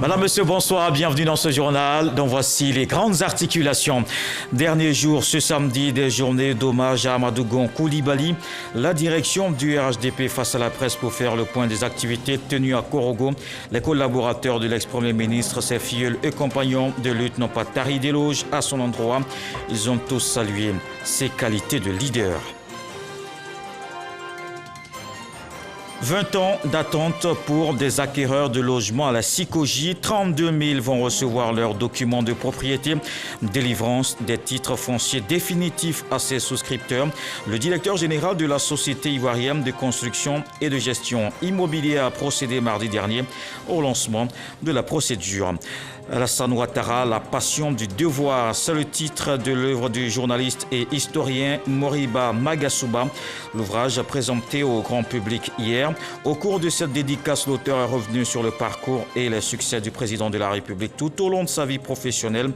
Madame, Monsieur, bonsoir, bienvenue dans ce journal dont voici les grandes articulations. Dernier jour, ce samedi, des journées d'hommage à Amadou Gon Coulibaly. La direction du RHDP face à la presse pour faire le point des activités tenues à Korogo. Les collaborateurs de l'ex-premier ministre, ses filleuls et compagnons de lutte n'ont pas tari d'éloges à son endroit. Ils ont tous salué ses qualités de leader. 20 ans d'attente pour des acquéreurs de logements à la Sikoji. 32 000 vont recevoir leurs documents de propriété. Délivrance des titres fonciers définitifs à ses souscripteurs. Le directeur général de la Société ivoirienne de construction et de gestion immobilière a procédé mardi dernier au lancement de la procédure. Alassane Ouattara, la passion du devoir, c'est le titre de l'œuvre du journaliste et historien Moriba Magasuba. L'ouvrage présenté au grand public hier. Au cours de cette dédicace, l'auteur est revenu sur le parcours et les succès du président de la République tout au long de sa vie professionnelle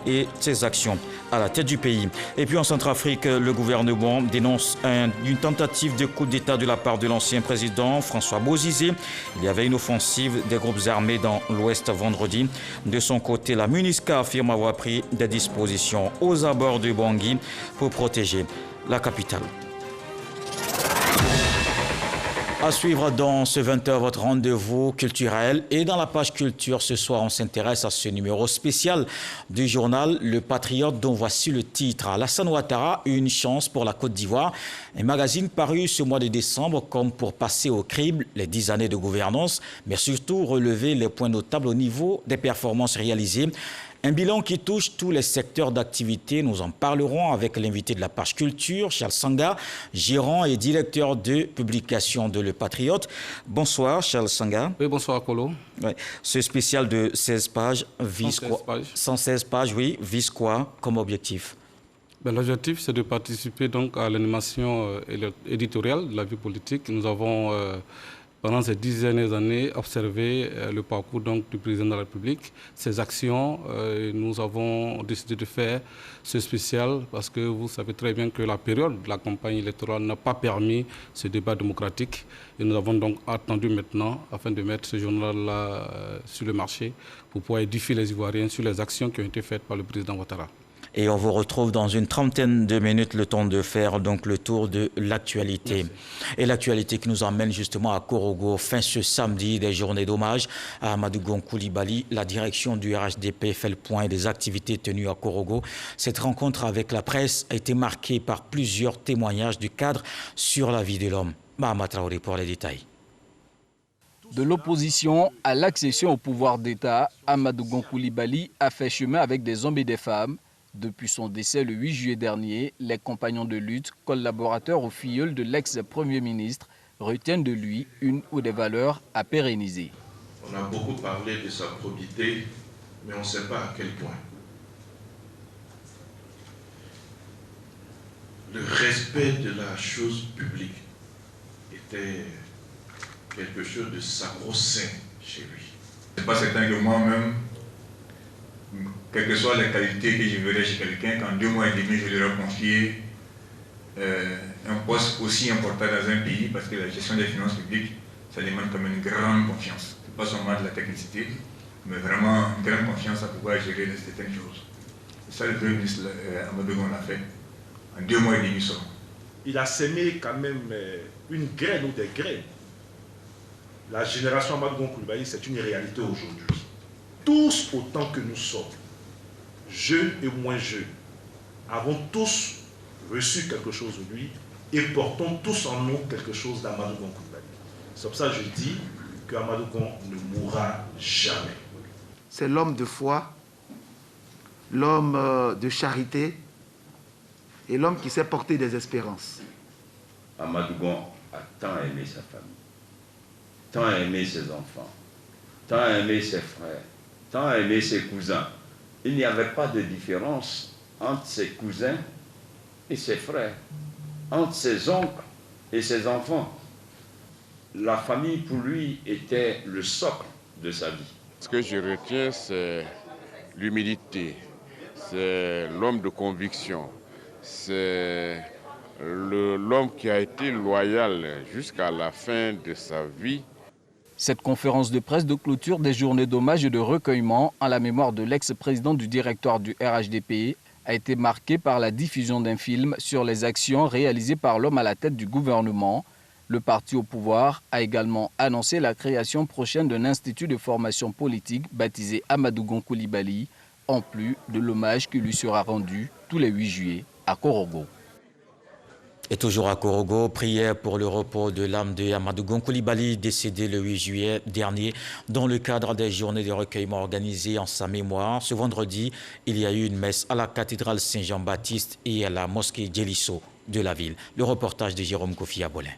et ses actions à la tête du pays. Et puis en Centrafrique, le gouvernement dénonce une tentative de coup d'État de la part de l'ancien président François Bozizé. Il y avait une offensive des groupes armés dans l'Ouest vendredi. De son côté, la MINUSCA affirme avoir pris des dispositions aux abords de Bangui pour protéger la capitale. À suivre dans ce 20h, votre rendez-vous culturel. Et dans la page culture, ce soir, on s'intéresse à ce numéro spécial du journal Le Patriote, dont voici le titre. Alassane Ouattara, une chance pour la Côte d'Ivoire. Un magazine paru ce mois de décembre comme pour passer au crible les 10 années de gouvernance, mais surtout relever les points notables au niveau des performances réalisées. Un bilan qui touche tous les secteurs d'activité. Nous en parlerons avec l'invité de la page culture, Charles Sanga, gérant et directeur de publication de Le Patriote. Bonsoir, Charles Sanga. Oui, bonsoir, Kolo. Ouais. Ce spécial de 16 pages vise quoi? 116 pages, oui, vise quoi comme objectif? L'objectif, c'est de participer donc à l'animation éditoriale de la vie politique. Nous avons, pendant ces 10 dernières années, observé le parcours donc, du président de la République, ses actions. Nous avons décidé de faire ce spécial parce que vous savez très bien que la période de la campagne électorale n'a pas permis ce débat démocratique. Et nous avons donc attendu maintenant afin de mettre ce journal-là sur le marché pour pouvoir édifier les Ivoiriens sur les actions qui ont été faites par le président Ouattara. Et on vous retrouve dans une trentaine de minutes, le temps de faire donc le tour de l'actualité. Et l'actualité qui nous emmène justement à Korogo, fin ce samedi, des journées d'hommage à Amadou Gon Coulibaly. La direction du RHDP fait le point des activités tenues à Korogo. Cette rencontre avec la presse a été marquée par plusieurs témoignages du cadre sur la vie de l'homme. Mahama Traoré pour les détails. De l'opposition à l'accession au pouvoir d'État, Amadou Gon Coulibaly a fait chemin avec des hommes et des femmes. Depuis son décès le 8 juillet dernier, les compagnons de lutte, collaborateurs ou filleuls de l'ex-premier ministre, retiennent de lui une ou des valeurs à pérenniser. On a beaucoup parlé de sa probité, mais on ne sait pas à quel point. Le respect de la chose publique était quelque chose de sacro-saint chez lui. Ce n'est pas certain que moi-même, quelles que soient les qualités que je verrais chez quelqu'un, qu'en 2 mois et demi, je leur ai confié un poste aussi important dans un pays, parce que la gestion des finances publiques, ça demande quand même une grande confiance. Ce n'est pas seulement de la technicité, mais vraiment une grande confiance à pouvoir gérer certaines choses. C'est ça le Premier ministre Amadou Gon l'a fait, en 2 mois et demi seulement. Il a sémé quand même une graine ou des graines. La génération Amadou Gon Coulibaly, c'est une réalité aujourd'hui. Tous autant que nous sommes, jeunes et moins jeunes, avons tous reçu quelque chose de lui et portons tous en nous quelque chose d'Amadou Gon Coulibaly. C'est pour ça que je dis qu'Amadou Gon ne mourra jamais. C'est l'homme de foi, l'homme de charité et l'homme qui sait porter des espérances. Amadou Gon a tant aimé sa famille, tant aimé ses enfants, tant aimé ses frères, tant aimé ses cousins. Il n'y avait pas de différence entre ses cousins et ses frères, entre ses oncles et ses enfants. La famille, pour lui, était le socle de sa vie. Ce que je retiens, c'est l'humilité, c'est l'homme de conviction, c'est l'homme qui a été loyal jusqu'à la fin de sa vie. Cette conférence de presse de clôture des journées d'hommage et de recueillement en la mémoire de l'ex-président du directoire du RHDP a été marquée par la diffusion d'un film sur les actions réalisées par l'homme à la tête du gouvernement. Le parti au pouvoir a également annoncé la création prochaine d'un institut de formation politique baptisé Amadou Gon Coulibaly, en plus de l'hommage qui lui sera rendu tous les 8 juillet à Korogo. Et toujours à Korogo, prière pour le repos de l'âme de Amadou Gon Coulibaly, décédé le 8 juillet dernier, dans le cadre des journées de recueillement organisées en sa mémoire. Ce vendredi, il y a eu une messe à la cathédrale Saint-Jean-Baptiste et à la mosquée Djelisso de la ville. Le reportage de Jérôme Kofi Abolin.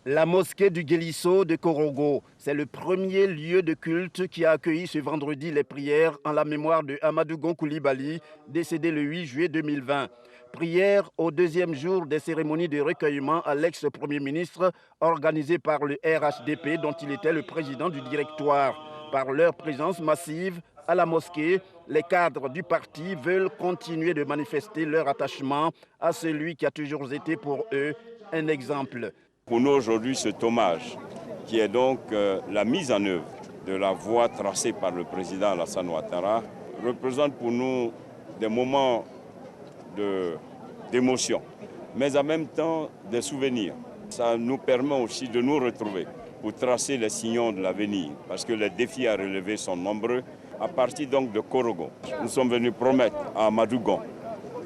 La mosquée du Djelisso de Korogo, c'est le premier lieu de culte qui a accueilli ce vendredi les prières en la mémoire de Amadou Gon Coulibaly, décédé le 8 juillet 2020. Prière au deuxième jour des cérémonies de recueillement à l'ex-premier ministre organisées par le RHDP dont il était le président du directoire. Par leur présence massive à la mosquée, les cadres du parti veulent continuer de manifester leur attachement à celui qui a toujours été pour eux un exemple. Pour nous aujourd'hui, cet hommage qui est donc la mise en œuvre de la voie tracée par le président Alassane Ouattara représente pour nous des moments d'émotion, mais en même temps des souvenirs. Ça nous permet aussi de nous retrouver pour tracer les sillons de l'avenir, parce que les défis à relever sont nombreux. À partir donc de Korogo, nous sommes venus promettre à Amadou Gon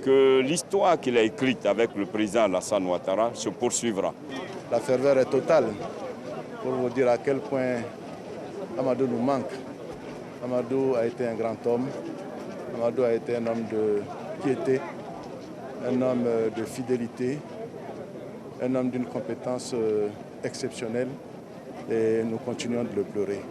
que l'histoire qu'il a écrite avec le président Alassane Ouattara se poursuivra. La ferveur est totale pour vous dire à quel point Amadou nous manque. Amadou a été un grand homme, Amadou a été un homme de piété, un homme de fidélité, un homme d'une compétence exceptionnelle et nous continuons de le pleurer.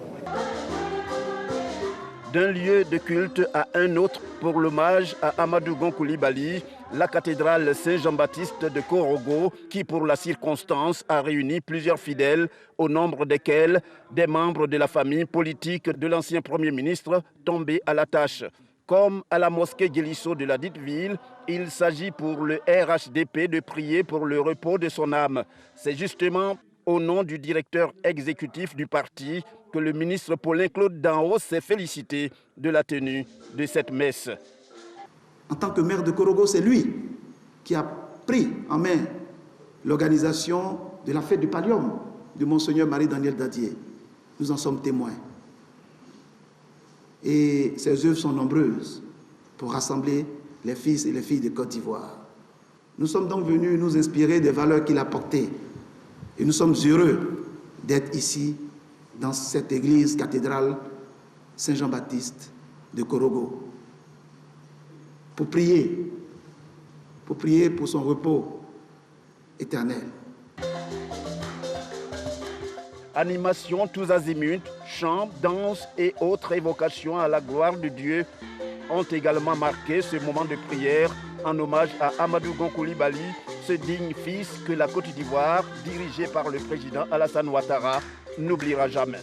D'un lieu de culte à un autre pour l'hommage à Amadou Gon Coulibaly, la cathédrale Saint-Jean-Baptiste de Korogo, qui pour la circonstance a réuni plusieurs fidèles, au nombre desquels des membres de la famille politique de l'ancien Premier ministre tombés à la tâche. Comme à la mosquée Djelisso de la dite ville, il s'agit pour le RHDP de prier pour le repos de son âme. C'est justement au nom du directeur exécutif du parti que le ministre Paulin-Claude Danho s'est félicité de la tenue de cette messe. En tant que maire de Korogo, c'est lui qui a pris en main l'organisation de la fête du Pallium de Monseigneur Marie-Daniel Dadier. Nous en sommes témoins. Et ses œuvres sont nombreuses pour rassembler les fils et les filles de Côte d'Ivoire. Nous sommes donc venus nous inspirer des valeurs qu'il a portées. Et nous sommes heureux d'être ici, dans cette église cathédrale Saint-Jean-Baptiste de Korogo, pour prier pour son repos éternel. Animation tous azimuts, chants, danses et autres évocations à la gloire de Dieu ont également marqué ce moment de prière en hommage à Amadou Gon Coulibaly, ce digne fils que la Côte d'Ivoire, dirigée par le président Alassane Ouattara, n'oubliera jamais.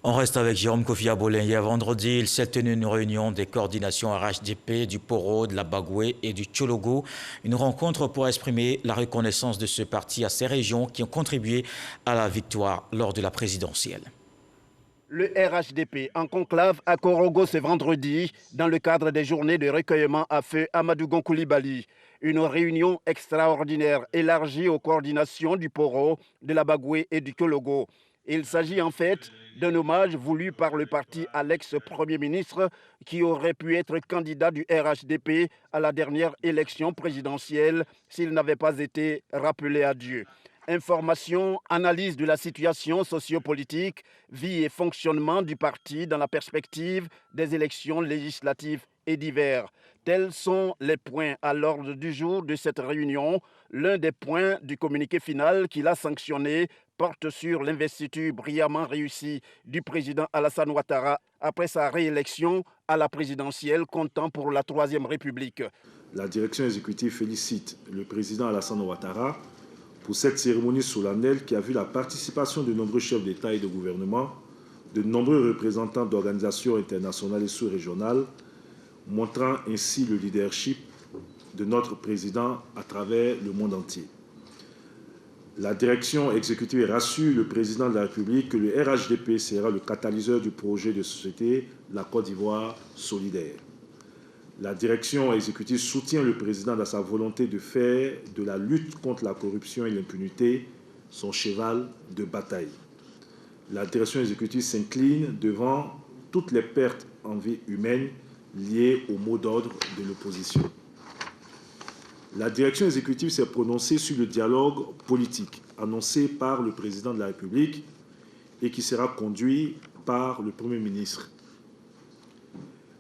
On reste avec Jérôme Kofi Abolin. Hier vendredi, il s'est tenu une réunion des coordinations RHDP du Poro, de la Bagoué et du Tchologo. Une rencontre pour exprimer la reconnaissance de ce parti à ces régions qui ont contribué à la victoire lors de la présidentielle. Le RHDP en conclave à Korogo ce vendredi dans le cadre des journées de recueillement à feu Amadou Gon Coulibaly. Une réunion extraordinaire élargie aux coordinations du Poro, de la Bagoué et du Tchologo. Il s'agit en fait d'un hommage voulu par le parti à l'ex-premier ministre qui aurait pu être candidat du RHDP à la dernière élection présidentielle s'il n'avait pas été rappelé à Dieu. Information, analyse de la situation sociopolitique, vie et fonctionnement du parti dans la perspective des élections législatives et d'hiver. Tels sont les points à l'ordre du jour de cette réunion. L'un des points du communiqué final qu'il a sanctionné porte sur l'investiture brillamment réussie du président Alassane Ouattara après sa réélection à la présidentielle comptant pour la Troisième République. La direction exécutive félicite le président Alassane Ouattara pour cette cérémonie solennelle qui a vu la participation de nombreux chefs d'État et de gouvernement, de nombreux représentants d'organisations internationales et sous-régionales, montrant ainsi le leadership de notre président à travers le monde entier. La direction exécutive rassure le président de la République que le RHDP sera le catalyseur du projet de société La Côte d'Ivoire solidaire. La direction exécutive soutient le président dans sa volonté de faire de la lutte contre la corruption et l'impunité son cheval de bataille. La direction exécutive s'incline devant toutes les pertes en vie humaine liées au mot d'ordre de l'opposition. La direction exécutive s'est prononcée sur le dialogue politique annoncé par le président de la République et qui sera conduit par le Premier ministre.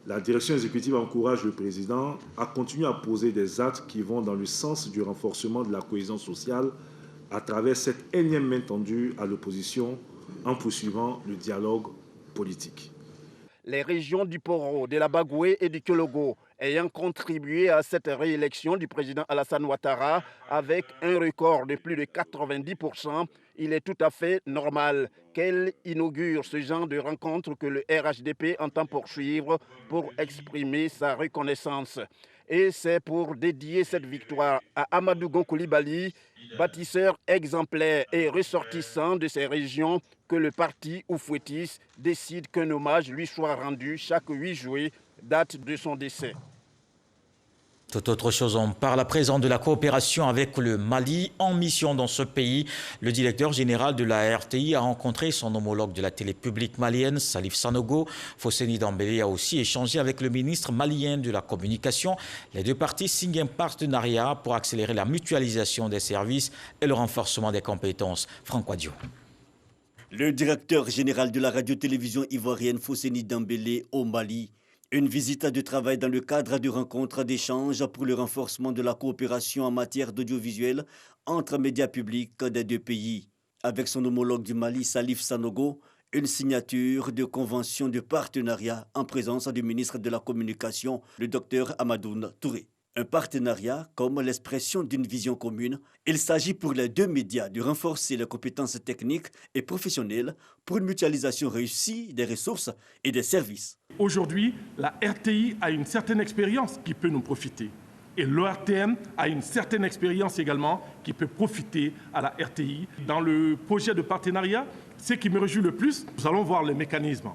La direction exécutive encourage le président à continuer à poser des actes qui vont dans le sens du renforcement de la cohésion sociale à travers cette énième main tendue à l'opposition en poursuivant le dialogue politique. Les régions du Poro, de la Bagoué et du Kyologo ayant contribué à cette réélection du président Alassane Ouattara avec un record de plus de 90%, il est tout à fait normal qu'elle inaugure ce genre de rencontre que le RHDP entend poursuivre pour exprimer sa reconnaissance. Et c'est pour dédier cette victoire à Amadou Gon Coulibaly, bâtisseur exemplaire et ressortissant de ces régions, que le parti Oufouettis décide qu'un hommage lui soit rendu chaque 8 juillet, date de son décès. Tout autre chose, on parle à présent de la coopération avec le Mali en mission dans ce pays. Le directeur général de la RTI a rencontré son homologue de la télé publique malienne, Salif Sanogo. Fosseni Dambélé a aussi échangé avec le ministre malien de la communication. Les deux parties signent un partenariat pour accélérer la mutualisation des services et le renforcement des compétences. Franck Wadio. Le directeur général de la radio-télévision ivoirienne, Fosseni Dambélé, au Mali. Une visite de travail dans le cadre de rencontres d'échange pour le renforcement de la coopération en matière d'audiovisuel entre médias publics des deux pays. Avec son homologue du Mali, Salif Sanogo, une signature de convention de partenariat en présence du ministre de la Communication, le Dr Amadoune Touré. Un partenariat comme l'expression d'une vision commune. Il s'agit pour les deux médias de renforcer les compétences techniques et professionnelles pour une mutualisation réussie des ressources et des services. Aujourd'hui, la RTI a une certaine expérience qui peut nous profiter. Et l'ORTM a une certaine expérience également qui peut profiter à la RTI. Dans le projet de partenariat, ce qui me réjouit le plus, nous allons voir les mécanismes.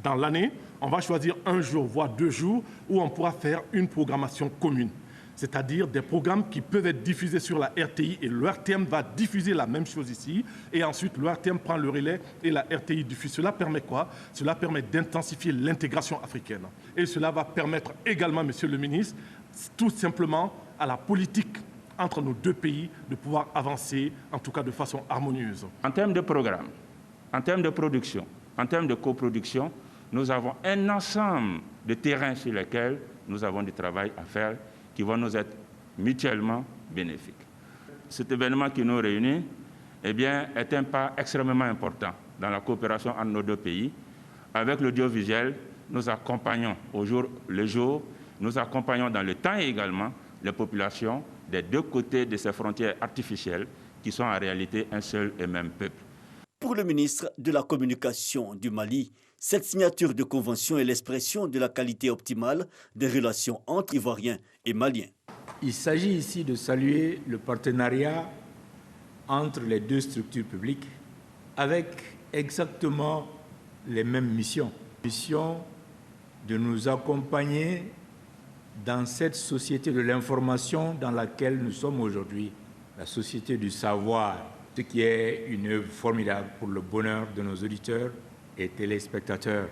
Dans l'année, on va choisir un jour, voire 2 jours, où on pourra faire une programmation commune. C'est-à-dire des programmes qui peuvent être diffusés sur la RTI et l'ORTM va diffuser la même chose ici. Et ensuite, l'ORTM prend le relais et la RTI diffuse. Cela permet quoi? Cela permet d'intensifier l'intégration africaine. Et cela va permettre également, monsieur le ministre, tout simplement à la politique entre nos deux pays de pouvoir avancer, en tout cas de façon harmonieuse. En termes de programme, en termes de production, en termes de coproduction, nous avons un ensemble de terrains sur lesquels nous avons du travail à faire qui vont nous être mutuellement bénéfiques. Cet événement qui nous réunit est un pas extrêmement important dans la coopération entre nos deux pays. Avec l'audiovisuel, nous accompagnons au jour le jour, nous accompagnons dans le temps également les populations des deux côtés de ces frontières artificielles qui sont en réalité un seul et même peuple. Pour le ministre de la Communication du Mali, cette signature de convention est l'expression de la qualité optimale des relations entre Ivoiriens et Maliens. Il s'agit ici de saluer le partenariat entre les deux structures publiques avec exactement les mêmes missions. Mission de nous accompagner dans cette société de l'information dans laquelle nous sommes aujourd'hui, la société du savoir, ce qui est une œuvre formidable pour le bonheur de nos auditeurs et téléspectateurs.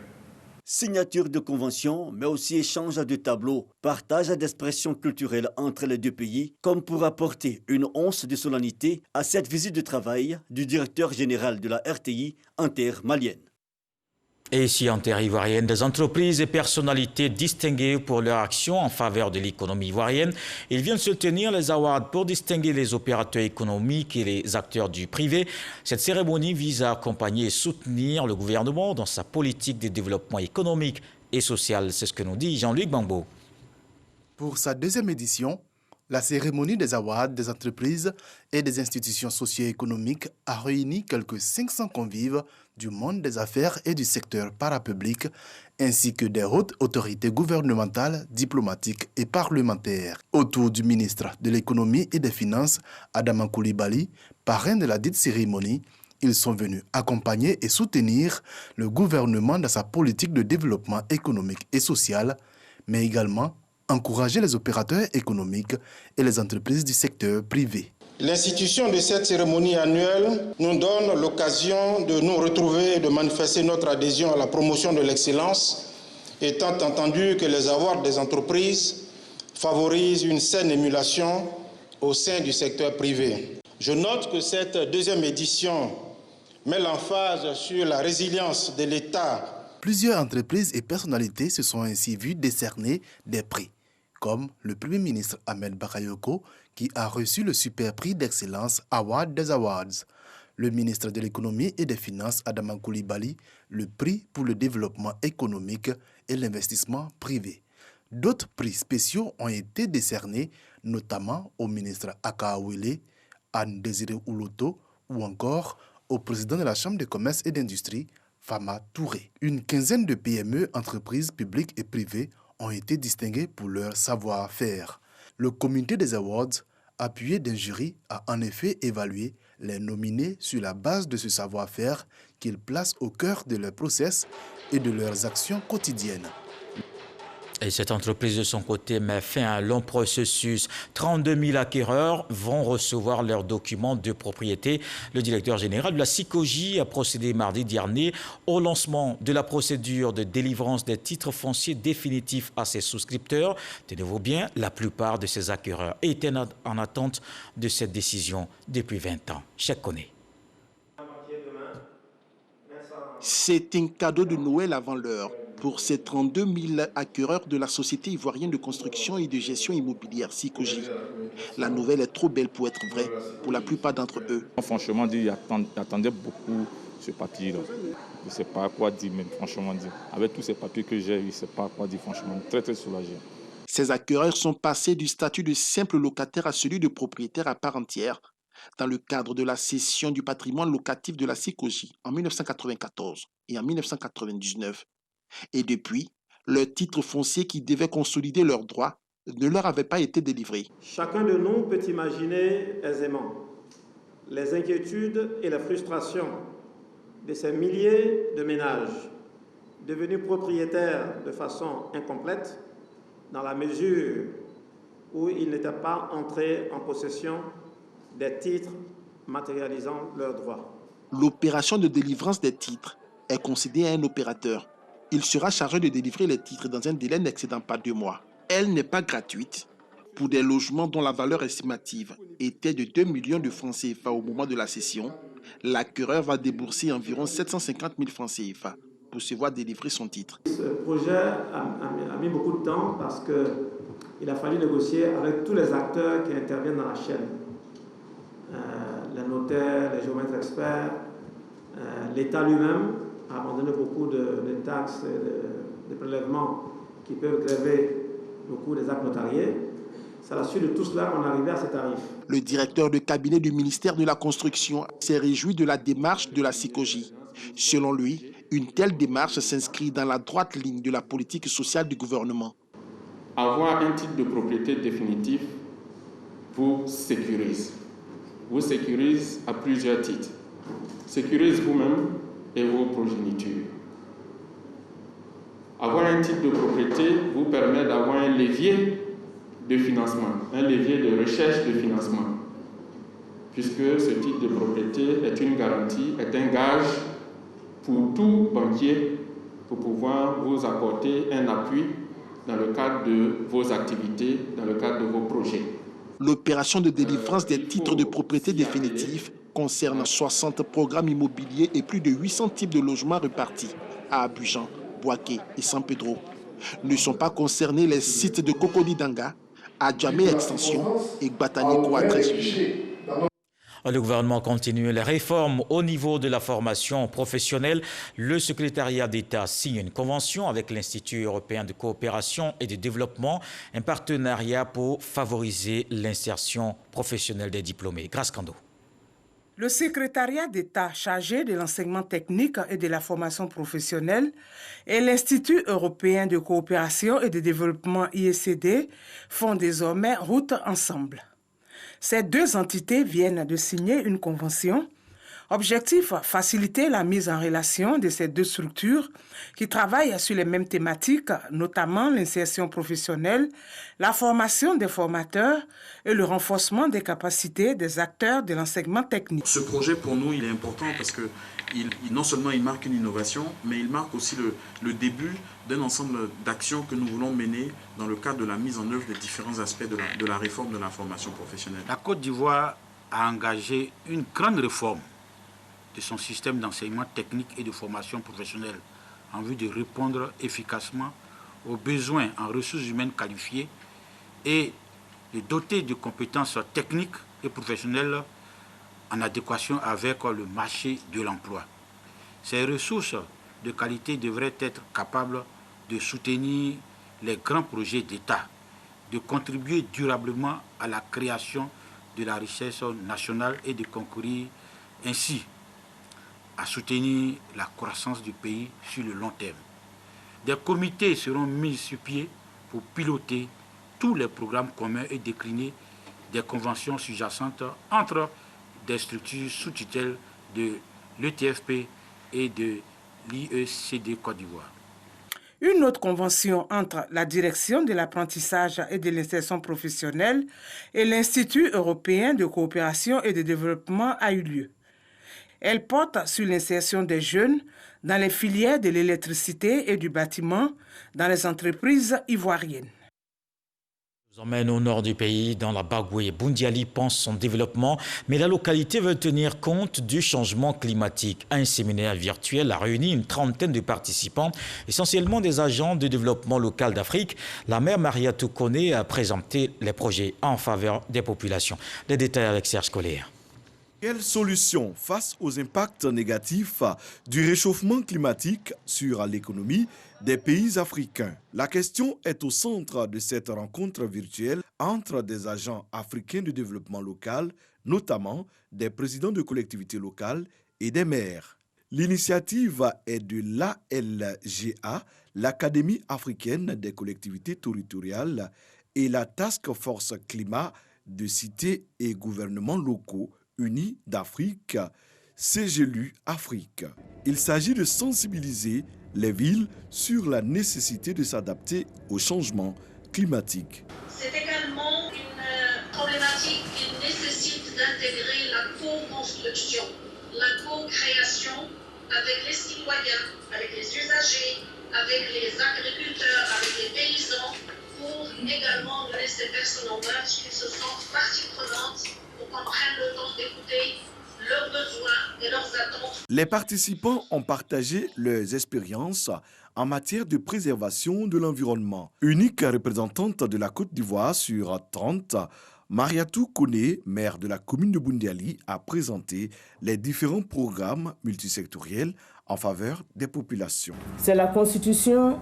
Signature de convention, mais aussi échange de tableaux, partage d'expressions culturelles entre les deux pays, comme pour apporter une once de solennité à cette visite de travail du directeur général de la RTI en terre malienne. Et ici en terre ivoirienne, des entreprises et personnalités distinguées pour leur action en faveur de l'économie ivoirienne. Il vient de se tenir les awards pour distinguer les opérateurs économiques et les acteurs du privé. Cette cérémonie vise à accompagner et soutenir le gouvernement dans sa politique de développement économique et social. C'est ce que nous dit Jean-Luc Bambo. Pour sa 2e édition, La cérémonie des awards des entreprises et des institutions socio-économiques a réuni quelques 500 convives du monde des affaires et du secteur parapublic, ainsi que des hautes autorités gouvernementales, diplomatiques et parlementaires. Autour du ministre de l'économie et des finances, Adama Coulibaly, parrain de la dite cérémonie, ils sont venus accompagner et soutenir le gouvernement dans sa politique de développement économique et social, mais également encourager les opérateurs économiques et les entreprises du secteur privé. L'institution de cette cérémonie annuelle nous donne l'occasion de nous retrouver et de manifester notre adhésion à la promotion de l'excellence, étant entendu que les awards des entreprises favorisent une saine émulation au sein du secteur privé. Je note que cette deuxième édition met l'emphase sur la résilience de l'État. Plusieurs entreprises et personnalités se sont ainsi vues décerner des prix, comme le Premier ministre Ahmed Bakayoko, qui a reçu le super prix d'excellence Award des Awards. Le ministre de l'économie et des finances Adama Coulibaly, le prix pour le développement économique et l'investissement privé. D'autres prix spéciaux ont été décernés, notamment au ministre Akaawele, Anne Désiré Ouloto ou encore au président de la Chambre de commerce et d'industrie, Fama Touré. Une quinzaine de PME, entreprises publiques et privées, ont été distingués pour leur savoir-faire. Le comité des awards, appuyé d'un jury, a en effet évalué les nominés sur la base de ce savoir-faire qu'ils placent au cœur de leur process et de leurs actions quotidiennes. Et cette entreprise de son côté met fin à un long processus. 32 000 acquéreurs vont recevoir leurs documents de propriété. Le directeur général de la SICOGI a procédé mardi dernier au lancement de la procédure de délivrance des titres fonciers définitifs à ses souscripteurs. Tenez-vous bien, la plupart de ces acquéreurs étaient en attente de cette décision depuis 20 ans. Cheikh Koné. C'est un cadeau de Noël avant l'heure pour ces 32 000 acquéreurs de la Société ivoirienne de construction et de gestion immobilière, SICOGI. La nouvelle est trop belle pour être vraie pour la plupart d'entre eux. Franchement, j'attendais beaucoup ce papier-là. Je ne sais pas quoi dire, mais franchement, avec tous ces papiers que j'ai, je ne sais pas quoi dire, franchement, très très soulagé. Ces acquéreurs sont passés du statut de simple locataire à celui de propriétaire à part entière dans le cadre de la cession du patrimoine locatif de la SICOGI en 1994 et en 1999. Et depuis, le titre foncier qui devait consolider leurs droits ne leur avait pas été délivré. Chacun de nous peut imaginer aisément les inquiétudes et les frustrations de ces milliers de ménages devenus propriétaires de façon incomplète dans la mesure où ils n'étaient pas entrés en possession des titres matérialisant leurs droits. L'opération de délivrance des titres est concédée à un opérateur. Il sera chargé de délivrer les titres dans un délai n'excédant pas 2 mois. Elle n'est pas gratuite. Pour des logements dont la valeur estimative était de 2 millions de francs CFA au moment de la cession, l'acquéreur va débourser environ 750 000 francs CFA pour se voir délivrer son titre. Ce projet a mis beaucoup de temps parce qu'il a fallu négocier avec tous les acteurs qui interviennent dans la chaîne. Les notaires, les géomètres experts, l'État lui-même a abandonné beaucoup de taxes et de prélèvements qui peuvent gréver le coût des actes notariés. C'est à la suite de tout cela qu'on est arrivé à ces tarifs. Le directeur de cabinet du ministère de la Construction s'est réjoui de la démarche de la SICOGI. Selon lui, une telle démarche s'inscrit dans la droite ligne de la politique sociale du gouvernement. Avoir un titre de propriété définitif vous sécurise. Vous sécurise à plusieurs titres. Sécurise vous-même et vos progénitures. Avoir un titre de propriété vous permet d'avoir un levier de financement, un levier de recherche de financement, puisque ce titre de propriété est une garantie, est un gage pour tout banquier pour pouvoir vous apporter un appui dans le cadre de vos activités, dans le cadre de vos projets. L'opération de délivrance des titres de propriété définitifs concerne 60 programmes immobiliers et plus de 800 types de logements répartis à Abidjan, Bouaké et San Pedro. Ne sont pas concernés les sites de Cocody Danga, Adjamé Extension et Gbataniko à Trésugi. Le gouvernement continue les réformes au niveau de la formation professionnelle. Le secrétariat d'État signe une convention avec l'Institut européen de coopération et de développement, un partenariat pour favoriser l'insertion professionnelle des diplômés. Grâce Kando. Le secrétariat d'État chargé de l'enseignement technique et de la formation professionnelle et l'Institut européen de coopération et de développement IECD font désormais route ensemble. Ces deux entités viennent de signer une convention. Objectif, faciliter la mise en relation de ces deux structures qui travaillent sur les mêmes thématiques, notamment l'insertion professionnelle, la formation des formateurs et le renforcement des capacités des acteurs de l'enseignement technique. Ce projet, pour nous, il est important parce que non seulement il marque une innovation, mais il marque aussi le début d'un ensemble d'actions que nous voulons mener dans le cadre de la mise en œuvre des différents aspects de la réforme de la formation professionnelle. La Côte d'Ivoire a engagé une grande réforme de son système d'enseignement technique et de formation professionnelle en vue de répondre efficacement aux besoins en ressources humaines qualifiées et de doter de compétences techniques et professionnelles en adéquation avec le marché de l'emploi. Ces ressources de qualité devraient être capables de soutenir les grands projets d'État, de contribuer durablement à la création de la richesse nationale et de concourir ainsi à soutenir la croissance du pays sur le long terme. Des comités seront mis sur pied pour piloter tous les programmes communs et décliner des conventions sous-jacentes entre des structures sous tutelle de l'ETFP et de l'IECD Côte d'Ivoire. Une autre convention entre la Direction de l'apprentissage et de l'insertion professionnelle et l'Institut européen de coopération et de développement a eu lieu. Elle porte sur l'insertion des jeunes dans les filières de l'électricité et du bâtiment dans les entreprises ivoiriennes. Nous emmène au nord du pays, dans la Bagoué. Bundiali pense son développement, mais la localité veut tenir compte du changement climatique. Un séminaire virtuel a réuni une trentaine de participants, essentiellement des agents de développement local d'Afrique. La maire Mariatou Kone a présenté les projets en faveur des populations. Les détails avec Serge Collier. Quelle solution face aux impacts négatifs du réchauffement climatique sur l'économie des pays africains? La question est au centre de cette rencontre virtuelle entre des agents africains de développement local, notamment des présidents de collectivités locales et des maires. L'initiative est de l'ALGA, l'Académie africaine des collectivités territoriales, et la Task Force Climat de cités et gouvernements locaux unis d'Afrique, CGLU Afrique. Il s'agit de sensibiliser les villes sur la nécessité de s'adapter au changement climatique. C'est également une problématique qui nécessite d'intégrer la co-construction, la co-création avec les citoyens, avec les usagers, avec les agriculteurs, avec les paysans, pour également donner ces personnes en main qui se sentent partie prenante pour qu'on prenne le temps d'écouter leurs besoins et leurs attentes. Les participants ont partagé leurs expériences en matière de préservation de l'environnement. Unique représentante de la Côte d'Ivoire sur 30, Mariatou Kone, maire de la commune de Bundiali, a présenté les différents programmes multisectoriels en faveur des populations. C'est la constitution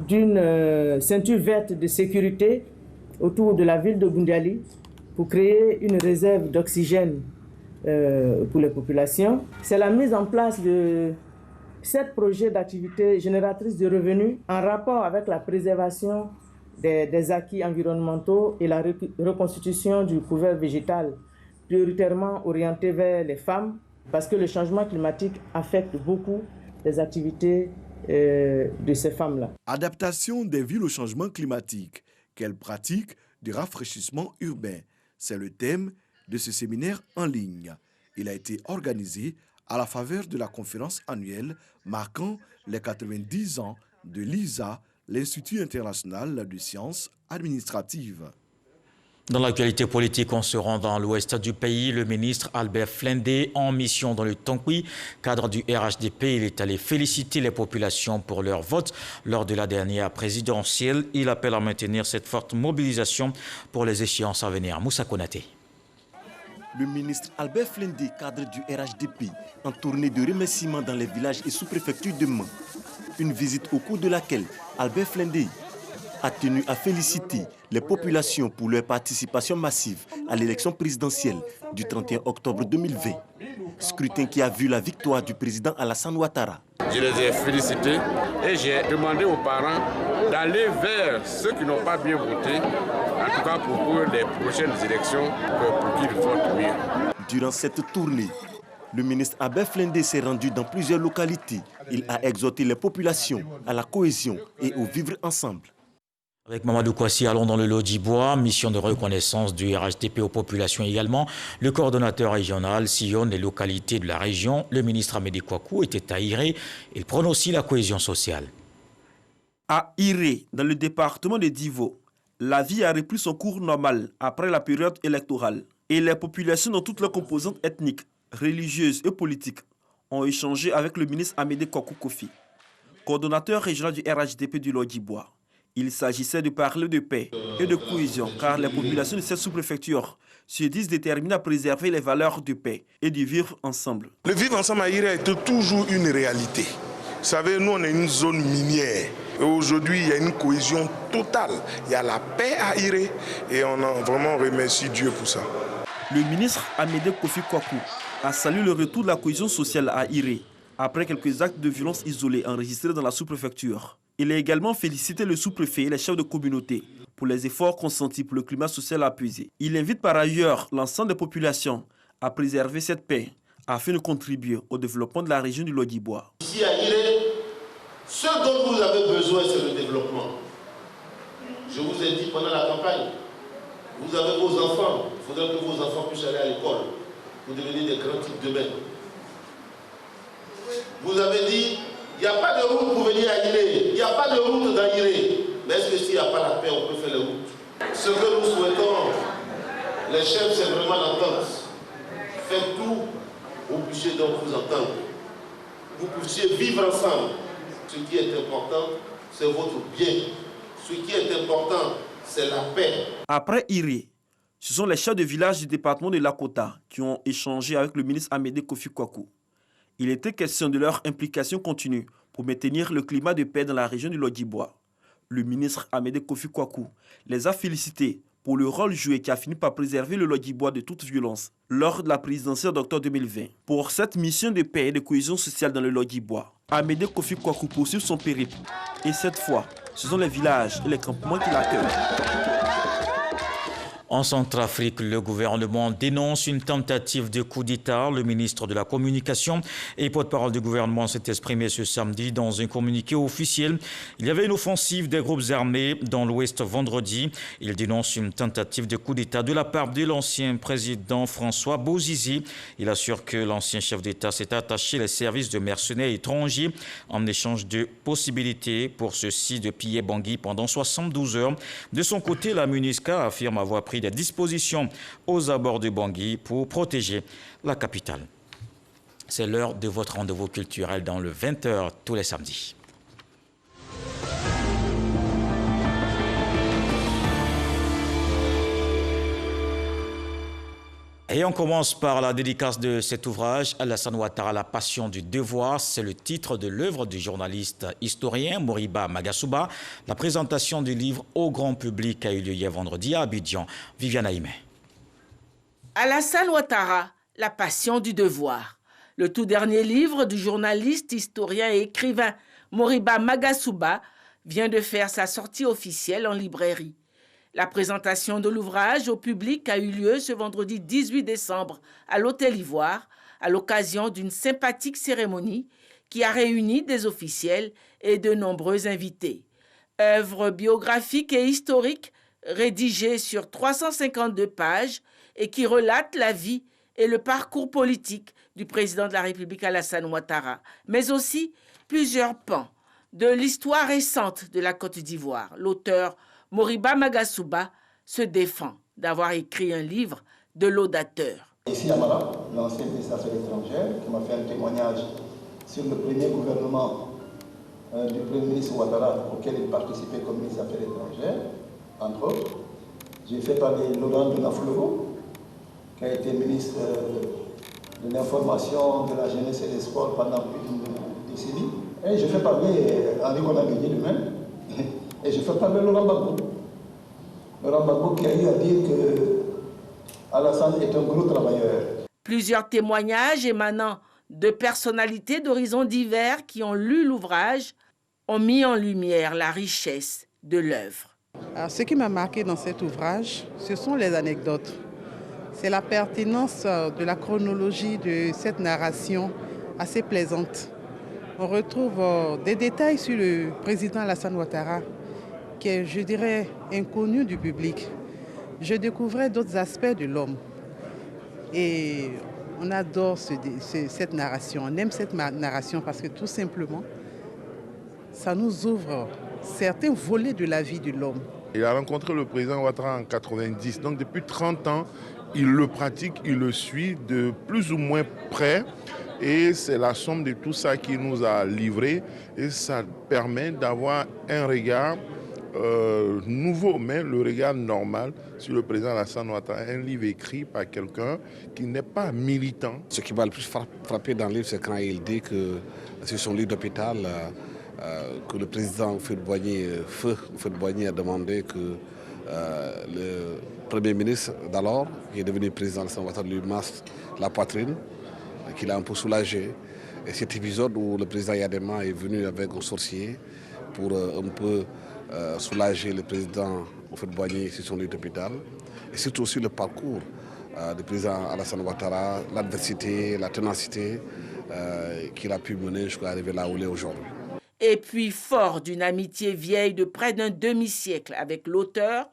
d'une ceinture verte de sécurité autour de la ville de Bundiali pour créer une réserve d'oxygène pour les populations. C'est la mise en place de 7 projets d'activités génératrices de revenus en rapport avec la préservation des acquis environnementaux et la reconstitution du couvert végétal, prioritairement orienté vers les femmes, parce que le changement climatique affecte beaucoup les activités de ces femmes-là. Adaptation des villes au changement climatique. Quelle pratique de rafraîchissement urbain? C'est le thème de ce séminaire en ligne. Il a été organisé à la faveur de la conférence annuelle marquant les 90 ans de l'ISA, l'Institut international de sciences administratives. Dans l'actualité politique, on se rend dans l'ouest du pays. Le ministre Albert Flindé, en mission dans le Tonkwi, cadre du RHDP, il est allé féliciter les populations pour leur vote lors de la dernière présidentielle. Il appelle à maintenir cette forte mobilisation pour les échéances à venir. Moussa Konaté. Le ministre Albert Flendé, cadre du RHDP, en tournée de remerciements dans les villages et sous-préfectures de Mans. Une visite au cours de laquelle Albert Flendé a tenu à féliciter les populations pour leur participation massive à l'élection présidentielle du 31 octobre 2020. Scrutin qui a vu la victoire du président Alassane Ouattara. Je les ai félicités et j'ai demandé aux parents d'aller vers ceux qui n'ont pas bien voté, en tout cas pour les prochaines élections, pour qu'ils votent mieux. Durant cette tournée, le ministre Albert Flendé s'est rendu dans plusieurs localités. Il a exhorté les populations à la cohésion et au vivre ensemble. Avec Mamadou Kouassi, allons dans le Lodi-Bois, mission de reconnaissance du RHDP aux populations également. Le coordonnateur régional sillonne les localités de la région. Le ministre Amédée Kouakou était à Iré. Il prône aussi la cohésion sociale. À Iré, dans le département de Divo, la vie a repris son cours normal après la période électorale. Et les populations dans toutes leurs composantes ethniques, religieuses et politiques ont échangé avec le ministre Amédée Kouakou Kofi, coordonnateur régional du RHDP du Lodi-Bois. Il s'agissait de parler de paix et de cohésion, car les populations de cette sous-préfecture se disent déterminées à préserver les valeurs de paix et de vivre ensemble. Le vivre ensemble à Iré est toujours une réalité. Vous savez, nous, on est une zone minière. Et aujourd'hui, il y a une cohésion totale. Il y a la paix à Iré et on a vraiment remercie Dieu pour ça. Le ministre Amédée Kofi Kouakou a salué le retour de la cohésion sociale à Iré après quelques actes de violence isolés enregistrés dans la sous-préfecture. Il a également félicité le sous-préfet et les chefs de communauté pour les efforts consentis pour le climat social apaisé. Il invite par ailleurs l'ensemble des populations à préserver cette paix afin de contribuer au développement de la région du Lodi-Bois. Ici à Iré, ce dont vous avez besoin, c'est le développement. Je vous ai dit pendant la campagne, vous avez vos enfants, il faudrait que vos enfants puissent aller à l'école pour devenir des grands types demain. Vous avez dit, il n'y a pas de route pour venir à Iré, il n'y a pas de route dans Iré. Mais est-ce que s'il n'y a pas la paix, on peut faire les routes? Ce que nous souhaitons, les chefs, c'est vraiment l'entente. Faites tout pour que vous puissiez donc vous entendre. Vous puissiez vivre ensemble. Ce qui est important, c'est votre bien. Ce qui est important, c'est la paix. Après Iré, ce sont les chefs de village du département de Lakota qui ont échangé avec le ministre Amédée Kofi Kouakou. Il était question de leur implication continue pour maintenir le climat de paix dans la région du Lodi-Bois. Le ministre Amédée Kofi Kouakou les a félicités pour le rôle joué qui a fini par préserver le Lodi-Bois de toute violence lors de la présidentielle d'octobre 2020. Pour cette mission de paix et de cohésion sociale dans le Lodi-Bois, Amédée Kofi Kouakou poursuit son périple. Et cette fois, ce sont les villages et les campements qui l'accueillent. En Centrafrique, le gouvernement dénonce une tentative de coup d'État. Le ministre de la Communication et porte-parole du gouvernement s'est exprimé ce samedi dans un communiqué officiel. Il y avait une offensive des groupes armés dans l'Ouest vendredi. Il dénonce une tentative de coup d'État de la part de l'ancien président François Bozizé. Il assure que l'ancien chef d'État s'est attaché les services de mercenaires étrangers en échange de possibilités pour ceux-ci de piller Bangui pendant 72 heures. De son côté, la MINUSCA affirme avoir pris des dispositions aux abords de Bangui pour protéger la capitale. C'est l'heure de votre rendez-vous culturel dans le 20h tous les samedis. Et on commence par la dédicace de cet ouvrage, Alassane Ouattara, La passion du devoir. C'est le titre de l'œuvre du journaliste historien Moriba Magasuba. La présentation du livre au grand public a eu lieu hier vendredi à Abidjan. Viviane Aïmé. Alassane Ouattara, La passion du devoir. Le tout dernier livre du journaliste, historien et écrivain Moriba Magasuba vient de faire sa sortie officielle en librairie. La présentation de l'ouvrage au public a eu lieu ce vendredi 18 décembre à l'Hôtel Ivoire, à l'occasion d'une sympathique cérémonie qui a réuni des officiels et de nombreux invités. Œuvre biographique et historique rédigée sur 352 pages et qui relate la vie et le parcours politique du président de la République Alassane Ouattara, mais aussi plusieurs pans de l'histoire récente de la Côte d'Ivoire. L'auteur Moriba Magasuba se défend d'avoir écrit un livre de laudateur. Ici à Mala, l'ancien ministre des Affaires étrangères, qui m'a fait un témoignage sur le premier gouvernement du Premier ministre Ouattara, auquel il participait comme ministre des Affaires étrangères, entre autres. J'ai fait parler Laurent de Naflovo, qui a été ministre de l'information, de la jeunesse et des sports pendant plus d'une décennie. Et je fais parler Henri Konamedi lui-même, et je fais parler Laurent Gbagbo. Laurent Gbagbo qui a eu à dire que Alassane est un gros travailleur. Plusieurs témoignages émanant de personnalités d'horizons divers qui ont lu l'ouvrage ont mis en lumière la richesse de l'œuvre. Ce qui m'a marqué dans cet ouvrage, ce sont les anecdotes. C'est la pertinence de la chronologie de cette narration assez plaisante. On retrouve des détails sur le président Alassane Ouattara qui est, je dirais, inconnu du public. Je découvrais d'autres aspects de l'homme. Et on adore cette narration, on aime cette narration parce que tout simplement, ça nous ouvre certains volets de la vie de l'homme. Il a rencontré le président Ouattara en 90, donc depuis 30 ans, il le pratique, il le suit de plus ou moins près. Et c'est la somme de tout ça qui nous a livré et ça permet d'avoir un regard nouveau, mais le regard normal sur le président Alassane Ouattara, un livre écrit par quelqu'un qui n'est pas militant. Ce qui m'a le plus frappé dans le livre, c'est quand il dit que sur son lit d'hôpital, que le président Feu Boigny a demandé que le Premier ministre d'alors, qui est devenu président Alassane Ouattara, lui masse la poitrine, qu'il a un peu soulagé. Et cet épisode où le président Yadema est venu avec un sorcier pour un peu soulager le président Houphouët-Boigny sur son lit d'hôpital. Et surtout aussi le parcours du président Alassane Ouattara, l'adversité, la ténacité qu'il a pu mener jusqu'à arriver là où il est aujourd'hui. Et puis, fort d'une amitié vieille de près d'un demi-siècle avec l'auteur,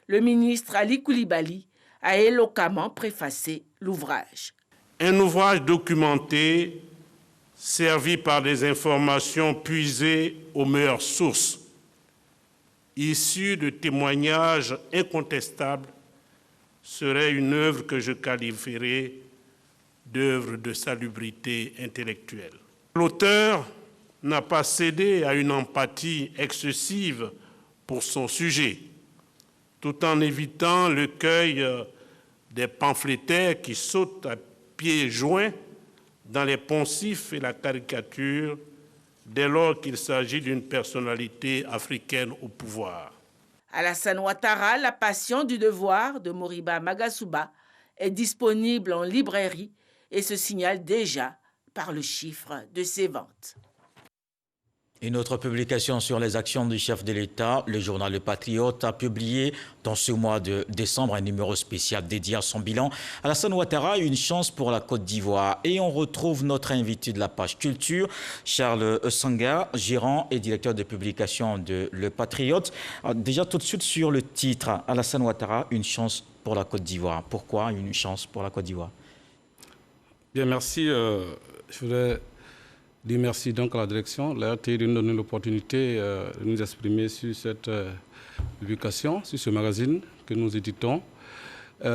le ministre Ali Koulibaly a éloquemment préfacé l'ouvrage. Un ouvrage documenté, servi par des informations puisées aux meilleures sources, issues de témoignages incontestables, serait une œuvre que je qualifierais d'œuvre de salubrité intellectuelle. L'auteur n'a pas cédé à une empathie excessive pour son sujet, tout en évitant l'écueil des pamphlétaires qui sautent à pieds joints dans les poncifs et la caricature dès lors qu'il s'agit d'une personnalité africaine au pouvoir. Alassane Ouattara, La passion du devoir de Moriba Magasuba est disponible en librairie et se signale déjà par le chiffre de ses ventes. Une autre publication sur les actions du chef de l'État, le journal Le Patriote a publié dans ce mois de décembre un numéro spécial dédié à son bilan. Alassane Ouattara a une chance pour la Côte d'Ivoire. Et on retrouve notre invité de la page culture, Charles Sanga, gérant et directeur de publication de Le Patriote. Déjà tout de suite sur le titre, Alassane Ouattara, une chance pour la Côte d'Ivoire. Pourquoi une chance pour la Côte d'Ivoire? Bien, merci. Je voudrais dire merci donc à la direction, la RTI, de nous donner l'opportunité de nous exprimer sur cette publication, sur ce magazine que nous éditons.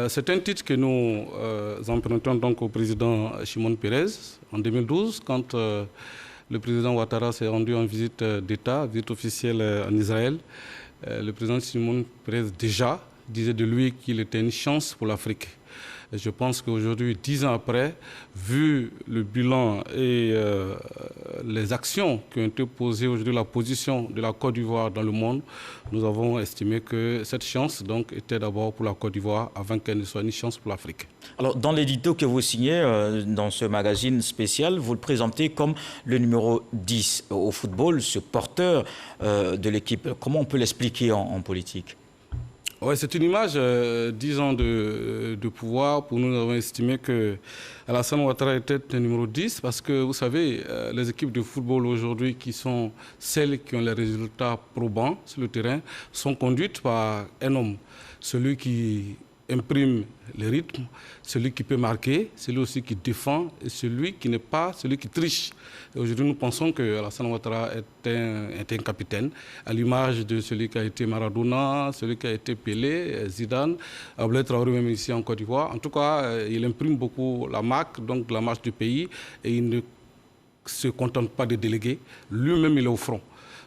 C'est un titre que nous empruntons donc au président Shimon Peres en 2012, quand le président Ouattara s'est rendu en visite d'État, visite officielle en Israël. Le président Shimon Peres déjà disait de lui qu'il était une chance pour l'Afrique. Et je pense qu'aujourd'hui, 10 ans après, vu le bilan et les actions qui ont été posées aujourd'hui, la position de la Côte d'Ivoire dans le monde, nous avons estimé que cette chance donc, était d'abord pour la Côte d'Ivoire avant qu'elle ne soit une chance pour l'Afrique. Alors, dans l'édito que vous signez dans ce magazine spécial, vous le présentez comme le numéro 10 au football, ce porteur de l'équipe. Comment on peut l'expliquer en politique ? Oui, c'est une image, 10 ans de pouvoir. Pour nous, nous avons estimé que Alassane Ouattara était le numéro 10 parce que, vous savez, les équipes de football aujourd'hui qui sont celles qui ont les résultats probants sur le terrain sont conduites par un homme, celui qui imprime les rythmes, celui qui peut marquer, celui aussi qui défend et celui qui n'est pas celui qui triche. Aujourd'hui, nous pensons que Alassane Ouattara est un capitaine, à l'image de celui qui a été Maradona, celui qui a été Pelé, Zidane, Abdoulaye Traoré même ici en Côte d'Ivoire. En tout cas, il imprime beaucoup la marque, donc la marche du pays, et il ne se contente pas de déléguer. Lui-même, il est au front.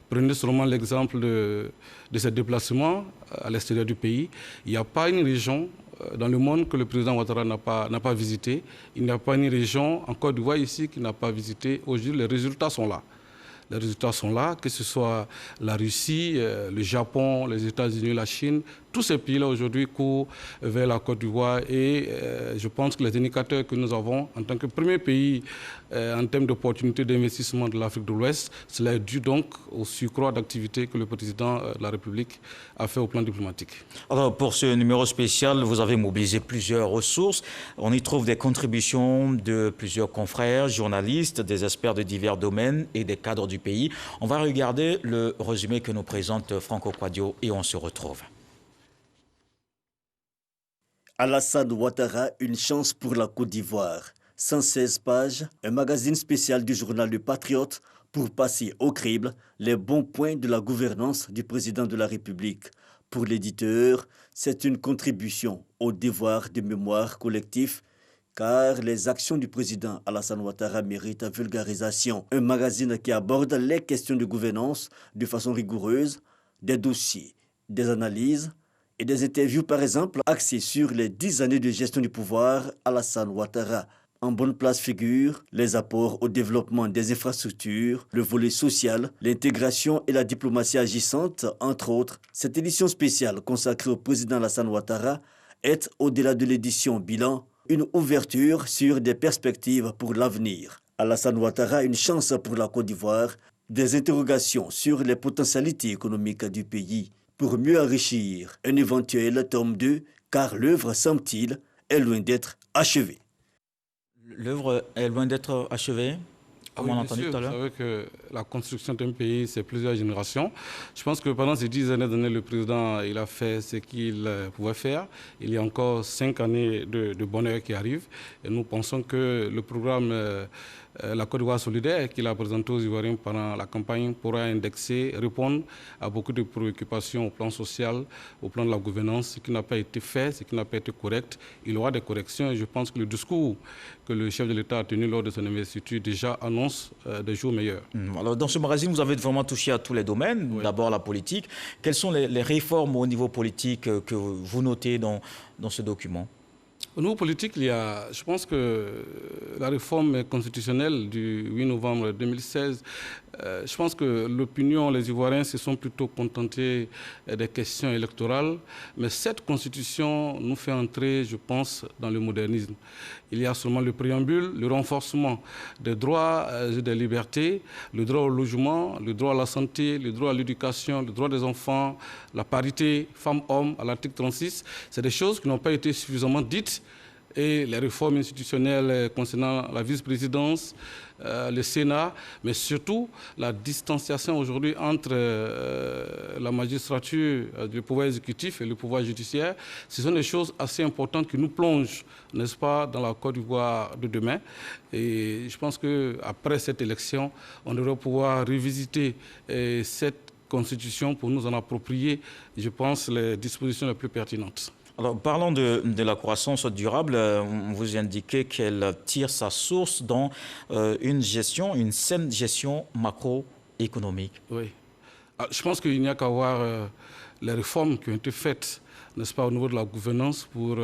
Prenez seulement l'exemple de ces déplacements à l'extérieur du pays. Il n'y a pas une région dans le monde que le président Ouattara n'a pas visité. Il n'y a pas une région en Côte d'Ivoire ici qu'il n'a pas visité. Aujourd'hui, les résultats sont là. Les résultats sont là, que ce soit la Russie, le Japon, les États-Unis, la Chine. Tous ces pays-là aujourd'hui courent vers la Côte d'Ivoire et je pense que les indicateurs que nous avons en tant que premier pays en termes d'opportunités d'investissement de l'Afrique de l'Ouest, cela est dû donc au surcroît d'activité que le président de la République a fait au plan diplomatique. Alors pour ce numéro spécial, vous avez mobilisé plusieurs ressources. On y trouve des contributions de plusieurs confrères, journalistes, des experts de divers domaines et des cadres du pays. On va regarder le résumé que nous présente Franco Quadio et on se retrouve. Alassane Ouattara, une chance pour la Côte d'Ivoire. 116 pages, un magazine spécial du journal Le Patriote pour passer au crible les bons points de la gouvernance du président de la République. Pour l'éditeur, c'est une contribution au devoir de mémoire collectif car les actions du président Alassane Ouattara méritent vulgarisation. Un magazine qui aborde les questions de gouvernance de façon rigoureuse, des dossiers, des analyses et des interviews, par exemple, axées sur les 10 années de gestion du pouvoir Alassane Ouattara. En bonne place figurent les apports au développement des infrastructures, le volet social, l'intégration et la diplomatie agissante, entre autres. Cette édition spéciale consacrée au président Alassane Ouattara est, au-delà de l'édition bilan, une ouverture sur des perspectives pour l'avenir. Alassane Ouattara, une chance pour la Côte d'Ivoire, des interrogations sur les potentialités économiques du pays pour mieux enrichir un éventuel tome 2, car l'œuvre, semble-t-il, est loin d'être achevée. L'œuvre est loin d'être achevée, comme on a entendu tout à l'heure. Vous savez que la construction d'un pays, c'est plusieurs générations. Je pense que pendant ces 10 années, le président il a fait ce qu'il pouvait faire. Il y a encore 5 années de bonheur qui arrivent. Et nous pensons que le programme La Côte d'Ivoire solidaire qu'il a présenté aux Ivoiriens pendant la campagne pourra indexer, répondre à beaucoup de préoccupations au plan social, au plan de la gouvernance, ce qui n'a pas été fait, ce qui n'a pas été correct. Il y aura des corrections et je pense que le discours que le chef de l'État a tenu lors de son investiture déjà annonce des jours meilleurs. Alors, dans ce magazine, vous avez vraiment touché à tous les domaines. Oui. D'abord la politique. Quelles sont les réformes au niveau politique que vous notez dans ce document ? Au niveau politique, il y a, je pense que la réforme constitutionnelle du 8 novembre 2016, je pense que l'opinion, les Ivoiriens se sont plutôt contentés des questions électorales, mais cette constitution nous fait entrer, je pense, dans le modernisme. Il y a seulement le préambule, le renforcement des droits et des libertés, le droit au logement, le droit à la santé, le droit à l'éducation, le droit des enfants, la parité femmes-hommes à l'article 36. C'est des choses qui n'ont pas été suffisamment dites. Et les réformes institutionnelles concernant la vice-présidence, le Sénat, mais surtout la distanciation aujourd'hui entre la magistrature, le pouvoir exécutif et le pouvoir judiciaire. Ce sont des choses assez importantes qui nous plongent, n'est-ce pas, dans la Côte d'Ivoire de demain. Et je pense qu'après cette élection, on devrait pouvoir revisiter cette constitution pour nous en approprier, je pense, les dispositions les plus pertinentes. Alors, parlons de la croissance durable. Vous indiquez qu'elle tire sa source dans une saine gestion macroéconomique. Oui. Je pense qu'il n'y a qu'à voir les réformes qui ont été faites, n'est-ce pas, au niveau de la gouvernance pour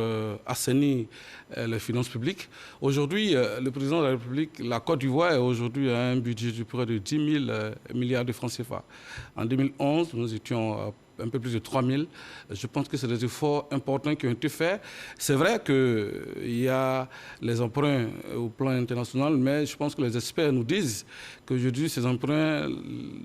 assainir les finances publiques. Aujourd'hui, le président de la République, la Côte d'Ivoire, aujourd'hui a un budget de près de 10 000 milliards de francs CFA. En 2011, nous étions un peu plus de 3 000. Je pense que c'est des efforts importants qui ont été faits. C'est vrai qu'il y a les emprunts au plan international, mais je pense que les experts nous disent qu'aujourd'hui, ces emprunts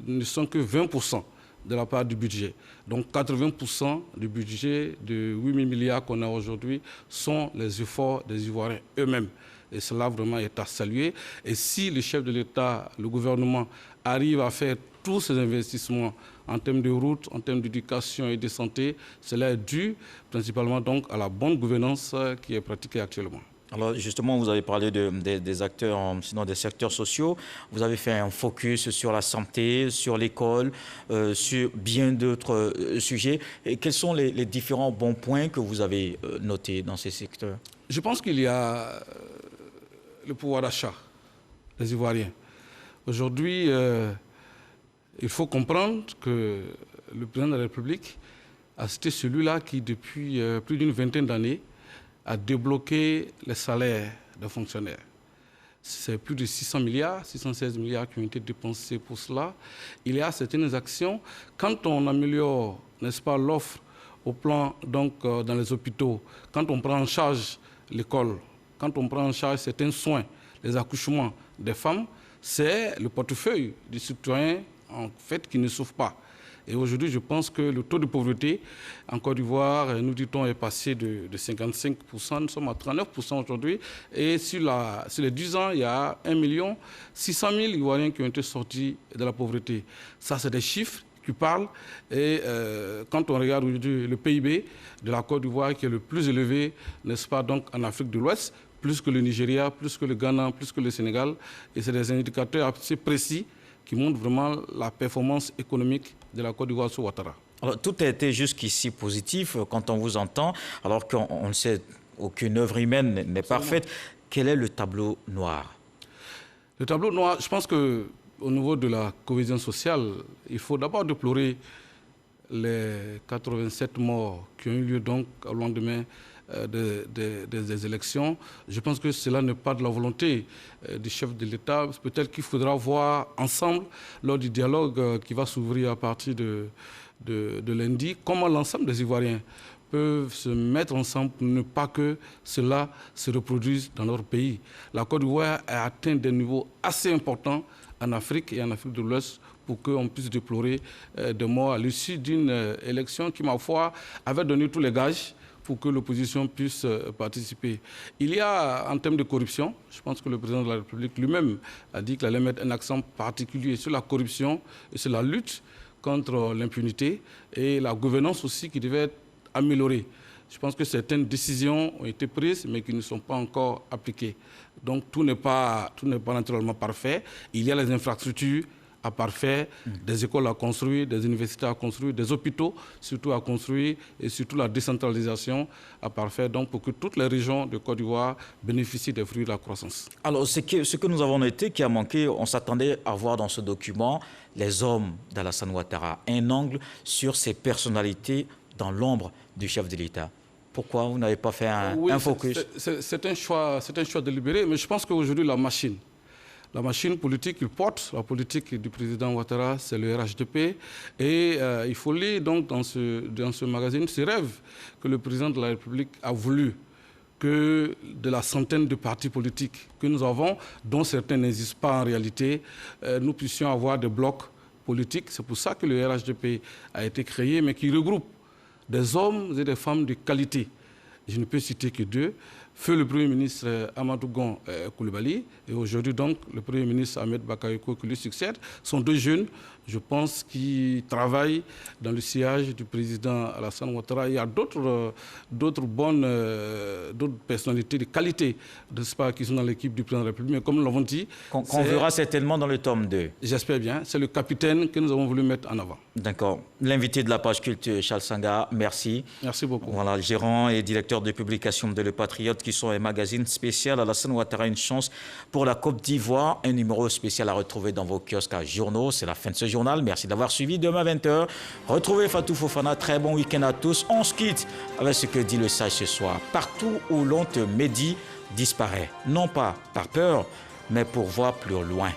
ne sont que 20% de la part du budget. Donc 80% du budget de 8 000 milliards qu'on a aujourd'hui sont les efforts des Ivoiriens eux-mêmes. Et cela vraiment est à saluer. Et si le chef de l'État, le gouvernement, arrive à faire tous ces investissements en termes de routes, en termes d'éducation et de santé, cela est dû principalement donc à la bonne gouvernance qui est pratiquée actuellement. Alors justement, vous avez parlé des acteurs, sinon des secteurs sociaux. Vous avez fait un focus sur la santé, sur l'école, sur bien d'autres sujets. Et quels sont les différents bons points que vous avez notés dans ces secteurs? Je pense qu'il y a le pouvoir d'achat des Ivoiriens. Aujourd'hui, il faut comprendre que le président de la République a été celui-là qui, depuis plus d'une vingtaine d'années, à débloquer les salaires des fonctionnaires. C'est plus de 600 milliards, 616 milliards qui ont été dépensés pour cela. Il y a certaines actions. Quand on améliore, n'est-ce pas, l'offre au plan, donc, dans les hôpitaux, quand on prend en charge l'école, quand on prend en charge certains soins, les accouchements des femmes, c'est le portefeuille du citoyen, en fait, qui ne souffre pas. Et aujourd'hui, je pense que le taux de pauvreté en Côte d'Ivoire, nous dit-on, est passé de 55%, nous sommes à 39% aujourd'hui. Et sur les 10 ans, il y a 1 600 000 Ivoiriens qui ont été sortis de la pauvreté. Ça, c'est des chiffres qui parlent. Et quand on regarde aujourd'hui le PIB de la Côte d'Ivoire, qui est le plus élevé, n'est-ce pas, donc en Afrique de l'Ouest, plus que le Nigeria, plus que le Ghana, plus que le Sénégal. Et c'est des indicateurs assez précis qui montrent vraiment la performance économique de la Côte d'Ivoire sous Ouattara. Alors, tout a été jusqu'ici positif quand on vous entend, alors qu'on ne sait aucune œuvre humaine n'est parfaite. Quel est le tableau noir? Le tableau noir, je pense qu'au niveau de la cohésion sociale, il faut d'abord déplorer les 87 morts qui ont eu lieu donc au lendemain des élections. Je pense que cela n'est pas de la volonté du chef de l'État. Peut-être qu'il faudra voir ensemble, lors du dialogue qui va s'ouvrir à partir de lundi, comment l'ensemble des Ivoiriens peuvent se mettre ensemble pour ne pas que cela se reproduise dans notre pays. La Côte d'Ivoire a atteint des niveaux assez importants en Afrique et en Afrique de l'Ouest pour qu'on puisse déplorer des morts à l'issue d'une élection qui, ma foi, avait donné tous les gages pour que l'opposition puisse participer. Il y a, en termes de corruption, je pense que le président de la République lui-même a dit qu'il allait mettre un accent particulier sur la corruption et sur la lutte contre l'impunité et la gouvernance aussi qui devait être améliorée. Je pense que certaines décisions ont été prises mais qui ne sont pas encore appliquées. Donc tout n'est pas naturellement parfait. Il y a les infrastructures à parfaire, des écoles à construire, des universités à construire, des hôpitaux surtout à construire et surtout la décentralisation à parfaire, donc pour que toutes les régions de Côte d'Ivoire bénéficient des fruits de la croissance. Alors ce que nous avons noté qui a manqué, on s'attendait à voir dans ce document les hommes d'Alassane Ouattara, un angle sur ces personnalités dans l'ombre du chef de l'État. Pourquoi vous n'avez pas fait un focus? C'est un choix délibéré, mais je pense qu'aujourd'hui la machine politique qu'il porte, la politique du président Ouattara, c'est le RHDP. Et il faut lire donc dans ce magazine ce rêve que le président de la République a voulu que de la centaine de partis politiques que nous avons, dont certains n'existent pas en réalité, nous puissions avoir des blocs politiques. C'est pour ça que le RHDP a été créé, mais qui regroupe des hommes et des femmes de qualité. Je ne peux citer que deux. Feu le Premier ministre Amadou Gon Coulibaly et aujourd'hui donc le Premier ministre Ahmed Bakayoko qui lui succède sont deux jeunes, je pense, qui travaillent dans le sillage du président Alassane Ouattara. Il y a d'autres personnalités de qualité, n'est-ce pas, qui sont dans l'équipe du président de la République. Mais comme nous l'avons dit... Qu'on verra certainement dans le tome 2. J'espère bien. C'est le capitaine que nous avons voulu mettre en avant. D'accord. L'invité de la page culture, Charles Sanga, merci. Merci beaucoup. Voilà, gérant et directeur de publication de Le Patriote, qui sont un magazine spécial. Alassane Ouattara, une chance pour la Côte d'Ivoire. Un numéro spécial à retrouver dans vos kiosques à journaux. C'est la fin de ce journal. Merci d'avoir suivi. Demain 20h, retrouvez Fatou Fofana. Très bon week-end à tous. On se quitte avec ce que dit le sage ce soir. Partout où l'on te médit, disparaît. Non pas par peur, mais pour voir plus loin.